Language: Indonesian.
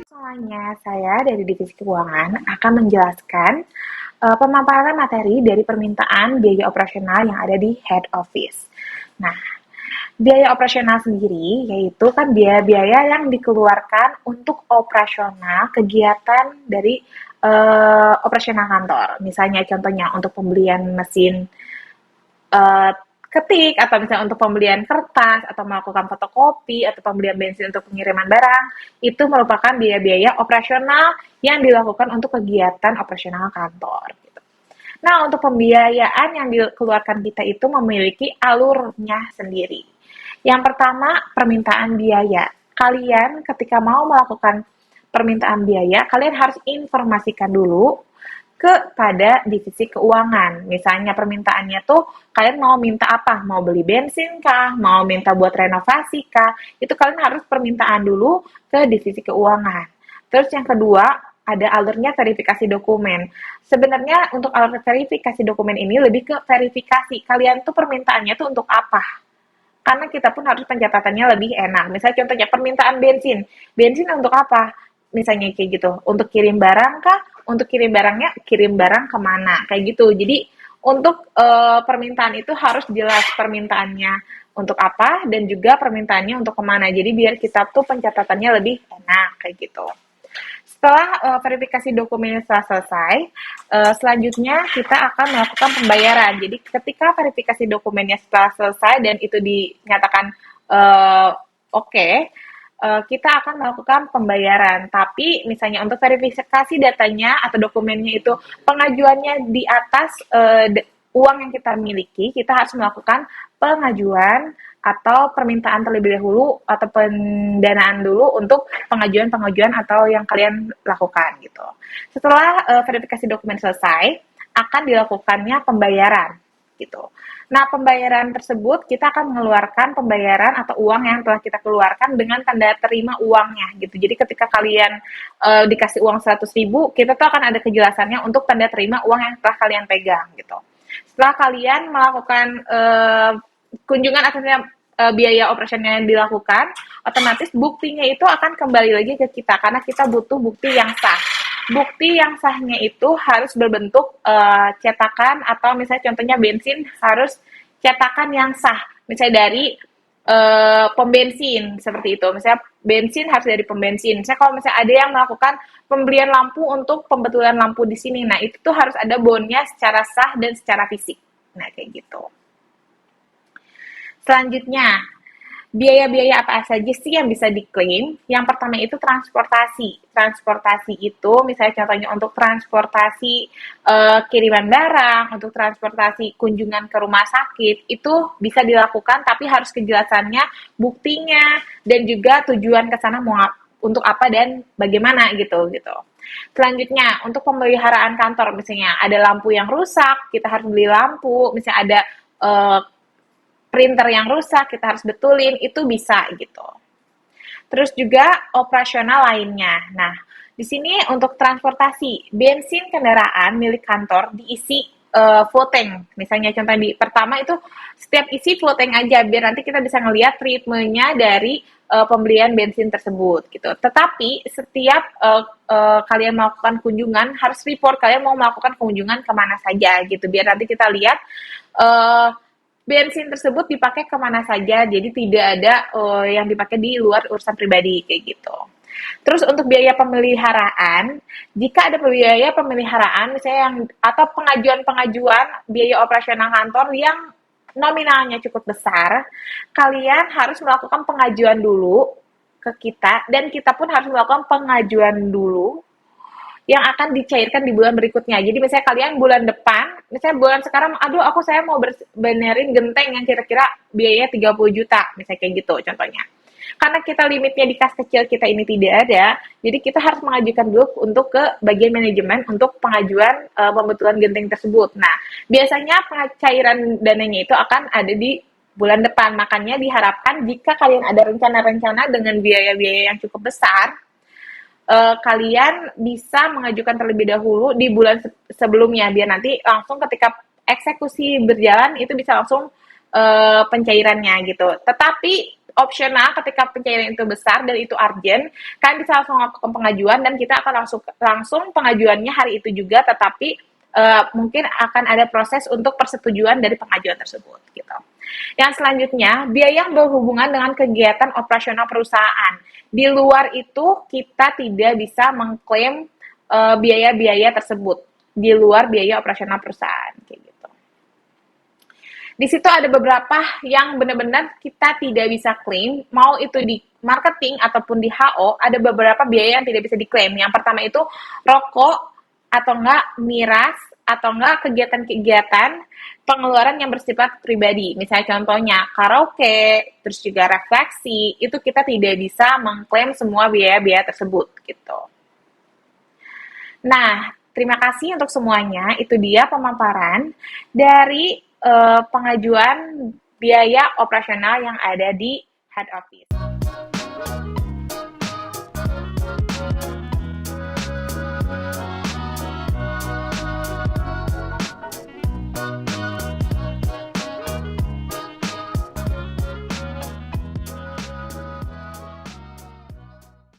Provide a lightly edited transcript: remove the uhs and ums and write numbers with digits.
Semuanya, saya dari Divisi Keuangan akan menjelaskan pemaparan materi dari permintaan biaya operasional yang ada di head office. Nah, biaya operasional sendiri yaitu kan biaya-biaya yang dikeluarkan untuk operasional kegiatan dari operasional kantor. Misalnya contohnya untuk pembelian mesin uh, ketik, atau misalnya untuk pembelian kertas, atau melakukan fotokopi, atau pembelian bensin untuk pengiriman barang, itu merupakan biaya-biaya operasional yang dilakukan untuk kegiatan operasional kantor. Gitu. Nah, untuk pembiayaan yang dikeluarkan kita itu memiliki alurnya sendiri. Yang pertama, permintaan biaya. Kalian ketika mau melakukan permintaan biaya, kalian harus informasikan dulu kepada divisi keuangan. Misalnya permintaannya tuh kalian mau minta apa? Mau beli bensin kah? Mau minta buat renovasi kah? Itu kalian harus permintaan dulu ke divisi keuangan. Terus yang kedua, ada alurnya verifikasi dokumen. Sebenarnya untuk alur verifikasi dokumen ini lebih ke verifikasi. Kalian tuh permintaannya tuh untuk apa? Karena kita pun harus pencatatannya lebih enak. Misalnya contohnya permintaan bensin. Bensin untuk apa? Misalnya kayak gitu. Untuk kirim barang kah? Untuk kirim barangnya, kirim barang kemana? Kayak gitu. Jadi untuk permintaan itu harus jelas permintaannya untuk apa dan juga permintaannya untuk kemana. Jadi biar kita tuh pencatatannya lebih enak kayak gitu. Setelah verifikasi dokumennya setelah selesai, selanjutnya kita akan melakukan pembayaran. Jadi ketika verifikasi dokumennya setelah selesai dan itu dinyatakan oke, kita akan melakukan pembayaran. Tapi misalnya untuk verifikasi datanya atau dokumennya itu pengajuannya di atas uang yang kita miliki, kita harus melakukan pengajuan atau permintaan terlebih dahulu atau pendanaan dulu untuk pengajuan-pengajuan atau yang kalian lakukan gitu. Setelah verifikasi dokumen selesai, akan dilakukannya pembayaran gitu. Nah, pembayaran tersebut kita akan mengeluarkan pembayaran atau uang yang telah kita keluarkan dengan tanda terima uangnya gitu. Jadi ketika kalian dikasih uang 100.000, kita tuh akan ada kejelasannya untuk tanda terima uang yang telah kalian pegang gitu. Setelah kalian melakukan kunjungan atau biaya operasional yang dilakukan, otomatis buktinya itu akan kembali lagi ke kita karena kita butuh bukti yang sah. Bukti yang sahnya itu harus berbentuk cetakan atau misalnya contohnya bensin harus cetakan yang sah. Misalnya dari pembensin seperti itu. Misalnya bensin harus dari pembensin. Misalnya kalau misalnya ada yang melakukan pembelian lampu untuk pembetulan lampu di sini, nah itu tuh harus ada bondnya secara sah dan secara fisik. Nah kayak gitu. Selanjutnya, biaya-biaya apa saja sih yang bisa diklaim? Yang pertama itu transportasi. Transportasi itu misalnya contohnya untuk transportasi kiriman barang, untuk transportasi kunjungan ke rumah sakit, itu bisa dilakukan tapi harus kejelasannya, buktinya, dan juga tujuan ke sana mau untuk apa dan bagaimana gitu. Selanjutnya, untuk pemeliharaan kantor misalnya ada lampu yang rusak, kita harus beli lampu, misalnya ada printer yang rusak, kita harus betulin, itu bisa gitu. Terus juga operasional lainnya. Nah, di sini untuk transportasi, bensin kendaraan milik kantor diisi full tank. Misalnya contoh di pertama itu setiap isi full tank aja, biar nanti kita bisa ngelihat ritmenya dari pembelian bensin tersebut gitu. Tetapi setiap kalian melakukan kunjungan harus report kalian mau melakukan kunjungan kemana saja gitu, biar nanti kita lihat bensin tersebut dipakai kemana saja, jadi tidak ada yang dipakai di luar urusan pribadi kayak gitu. Terus untuk biaya pemeliharaan, jika ada biaya pemeliharaan misalnya yang atau pengajuan biaya operasional kantor yang nominalnya cukup besar, kalian harus melakukan pengajuan dulu ke kita dan kita pun harus melakukan pengajuan dulu yang akan dicairkan di bulan berikutnya. Jadi misalnya kalian bulan depan, misalnya bulan sekarang, aduh saya mau benerin genteng yang kira-kira biayanya 30 juta, misalnya kayak gitu contohnya. Karena kita limitnya di kas kecil kita ini tidak ada, jadi kita harus mengajukan dulu untuk ke bagian manajemen untuk pengajuan pembetulan genteng tersebut. Nah, biasanya pencairan dananya itu akan ada di bulan depan. Makanya diharapkan jika kalian ada rencana-rencana dengan biaya-biaya yang cukup besar, kalian bisa mengajukan terlebih dahulu di bulan sebelumnya biar nanti langsung ketika eksekusi berjalan itu bisa langsung pencairannya gitu. Tetapi opsional ketika pencairan itu besar dan itu urgent, kalian bisa langsung melakukan pengajuan dan kita akan langsung pengajuannya hari itu juga, tetapi mungkin akan ada proses untuk persetujuan dari pengajuan tersebut gitu. Yang selanjutnya, biaya yang berhubungan dengan kegiatan operasional perusahaan. Di luar itu kita tidak bisa mengklaim biaya-biaya tersebut di luar biaya operasional perusahaan kayak gitu. Di situ ada beberapa yang benar-benar kita tidak bisa klaim, mau itu di marketing ataupun di HO, ada beberapa biaya yang tidak bisa diklaim. Yang pertama itu rokok atau enggak miras atau enggak kegiatan-kegiatan pengeluaran yang bersifat pribadi. Misalnya contohnya karaoke, terus juga refleksi, itu kita tidak bisa mengklaim semua biaya-biaya tersebut gitu. Nah, terima kasih untuk semuanya. Itu dia pemaparan dari pengajuan biaya operasional yang ada di head office.